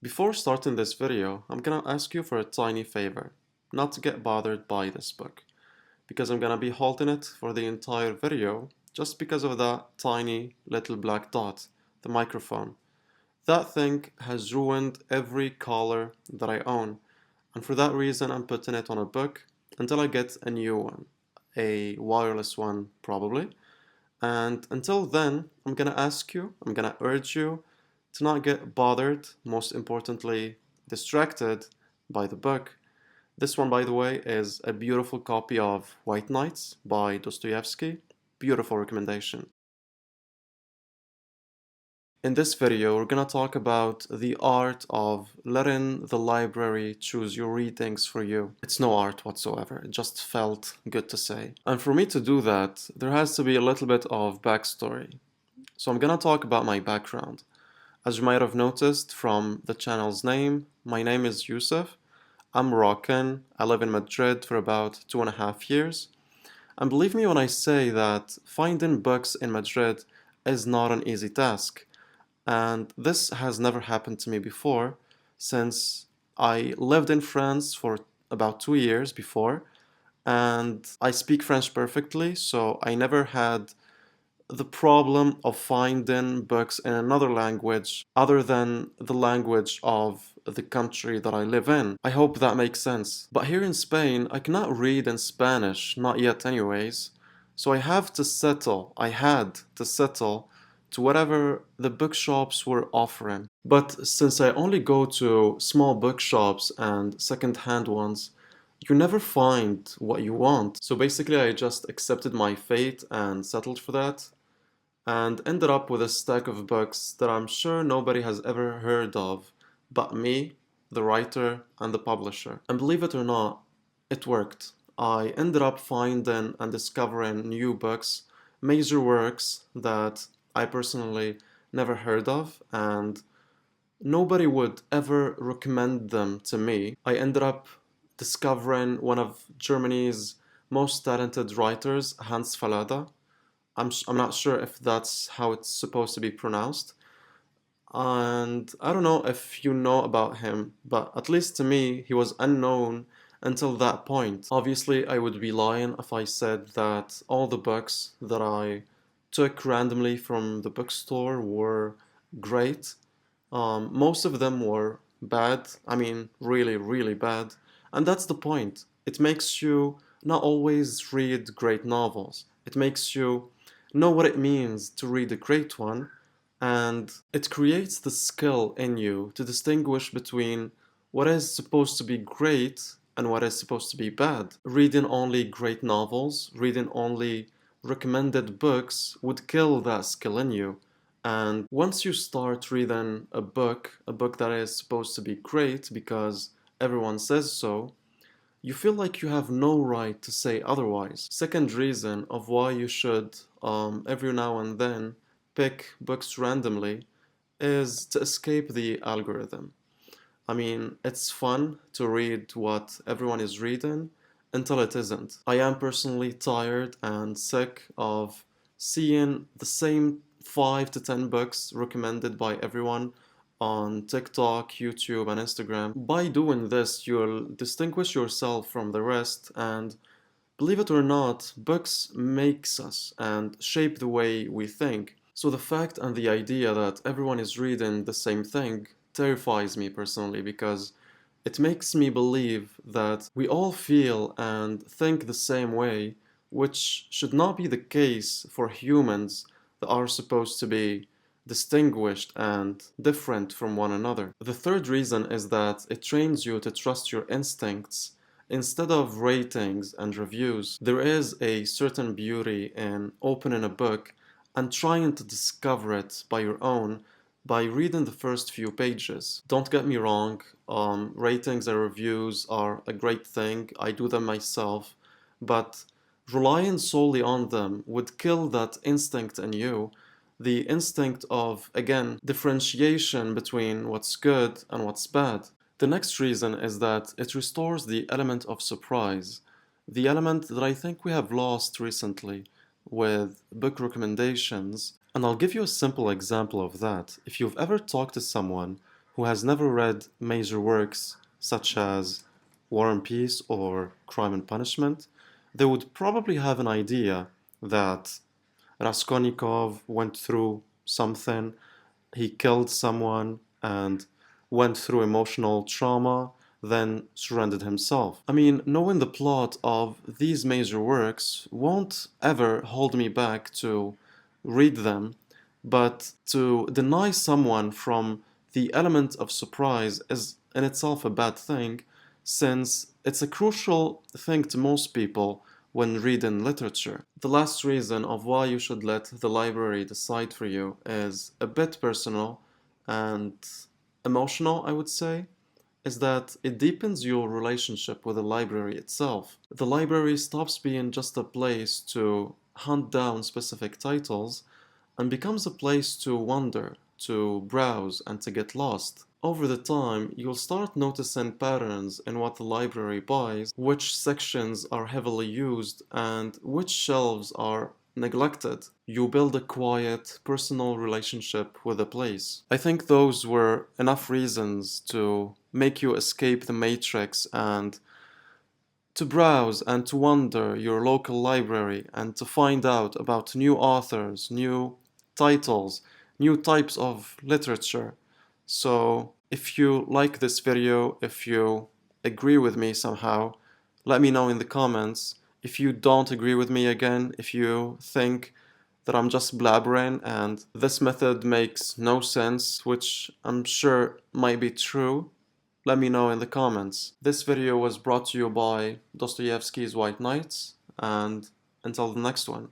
Before starting this video, I'm gonna ask you for a tiny favor, not to get bothered by this book, because I'm gonna be holding it for the entire video just because of that tiny little black dot, the microphone. That thing has ruined every collar that I own, and for that reason I'm putting it on a book until I get a new one, a wireless one probably. And until then, I'm gonna urge you to not get bothered, most importantly, distracted by the book. This one, by the way, is a beautiful copy of White Nights by Dostoevsky. Beautiful recommendation. In this video, we're gonna talk about the art of letting the library choose your readings for you. It's no art whatsoever, it just felt good to say. And for me to do that, there has to be a little bit of backstory. So I'm gonna talk about my background. As you might have noticed from the channel's name, my name is Yusuf. I'm Moroccan, I live in Madrid for about 2.5 years. And believe me when I say that finding books in Madrid is not an easy task. And this has never happened to me before, since I lived in France for about 2 years before, and I speak French perfectly, so I never had the problem of finding books in another language other than the language of the country that I live in. I hope that makes sense. But here in Spain, I cannot read in Spanish, not yet anyways, so I had to settle to whatever the bookshops were offering. But since I only go to small bookshops and second-hand ones, you never find what you want. So basically I just accepted my fate and settled for that, and ended up with a stack of books that I'm sure nobody has ever heard of but me, the writer, and the publisher. And believe it or not, it worked. I ended up finding and discovering new books, major works that I personally never heard of, and nobody would ever recommend them to me. I ended up discovering one of Germany's most talented writers, Hans Fallada. I'm not sure if that's how it's supposed to be pronounced. And I don't know if you know about him, but at least to me, he was unknown until that point. Obviously, I would be lying if I said that all the books that I took randomly from the bookstore were great. Most of them were bad. I mean, really, really bad. And that's the point. It makes you not always read great novels. It makes you know what it means to read a great one, and it creates the skill in you to distinguish between what is supposed to be great and what is supposed to be bad. Reading only great novels, reading only recommended books would kill that skill in you. And once you start reading a book that is supposed to be great because everyone says so, you feel like you have no right to say otherwise. Second reason of why you should every now and then pick books randomly is to escape the algorithm. I mean, it's fun to read what everyone is reading until it isn't. I am personally tired and sick of seeing the same 5 to 10 books recommended by everyone on TikTok, YouTube, and Instagram. By doing this, you'll distinguish yourself from the rest, and believe it or not, books makes us and shape the way we think. So the fact and the idea that everyone is reading the same thing terrifies me personally, because it makes me believe that we all feel and think the same way, which should not be the case for humans that are supposed to be distinguished and different from one another. The third reason is that it trains you to trust your instincts instead of ratings and reviews. There is a certain beauty in opening a book and trying to discover it by your own by reading the first few pages. Don't get me wrong, ratings and reviews are a great thing, I do them myself, but relying solely on them would kill that instinct in you, the instinct of, again, differentiation between what's good and what's bad. The next reason is that it restores the element of surprise, the element that I think we have lost recently with book recommendations. And I'll give you a simple example of that. If you've ever talked to someone who has never read major works such as War and Peace or Crime and Punishment, they would probably have an idea that Raskolnikov went through something, he killed someone and went through emotional trauma, then surrendered himself. I mean, knowing the plot of these major works won't ever hold me back to read them, but to deny someone from the element of surprise is in itself a bad thing, since it's a crucial thing to most people when reading literature. The last reason of why you should let the library decide for you is a bit personal and emotional, I would say, is that it deepens your relationship with the library itself. The library stops being just a place to hunt down specific titles and becomes a place to wander, to browse, and to get lost. Over the time, you'll start noticing patterns in what the library buys, which sections are heavily used, and which shelves are neglected. You build a quiet, personal relationship with the place. I think those were enough reasons to make you escape the matrix and to browse and to wander your local library and to find out about new authors, new titles, new types of literature. So if you like this video, if you agree with me somehow, let me know in the comments. If you don't agree with me again, if you think that I'm just blabbering and this method makes no sense, which I'm sure might be true, let me know in the comments. This video was brought to you by Dostoevsky's White Knights, and until the next one.